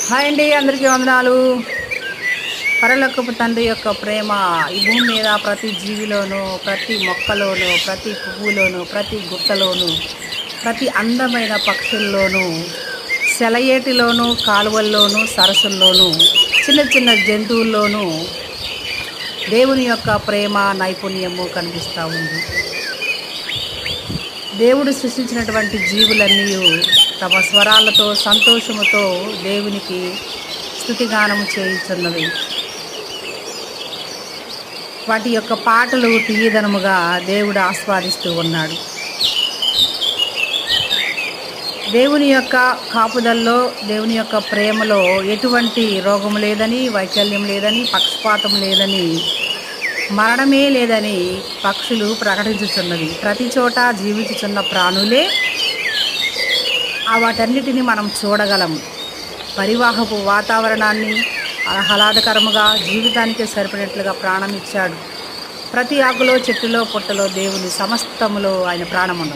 Hi అండి, అందరికీ వందనాలు. పరలోకపు తండ్రి యొక్క ప్రేమ ఈ భూమి మీద ప్రతి జీవిలోను, ప్రతి మొక్కలోను, ప్రతి పువ్వులోను, ప్రతి గుట్టలోను, ప్రతి అందమైన పక్షుల్లోనూ, సెలయేటిలోను, కాలువల్లోనూ, సరస్సుల్లోనూ, చిన్న చిన్న జంతువుల్లోనూ దేవుని యొక్క ప్రేమ నైపుణ్యము కనిపిస్తూ ఉంది. దేవుడు సృష్టించినటువంటి జీవులన్నీ తమ స్వరాలతో సంతోషముతో దేవునికి స్తుతిగానము చేయుచున్నవి. వాటి యొక్క పాటలు తీయదనముగా దేవుడు ఆస్వాదిస్తూ ఉన్నాడు. దేవుని యొక్క కాపుదల్లో, దేవుని యొక్క ప్రేమలో ఎటువంటి రోగం లేదని, వైకల్యం లేదని, పక్షపాతం లేదని, మరణమే లేదని పక్షులు ప్రకటించుచున్నవి. ప్రతి చోట జీవించుచున్న ప్రాణులే వాటన్నిటిని మనం చూడగలం. పరివాహపు వాతావరణాన్ని ఆహ్లాదకరముగా జీవితానికి సరిపడినట్లుగా ప్రాణం ఇచ్చాడు. ప్రతి ఆకులో, చెట్టులో, పుట్టలో దేవుని సమస్తములో ఆయన ప్రాణమున్నది.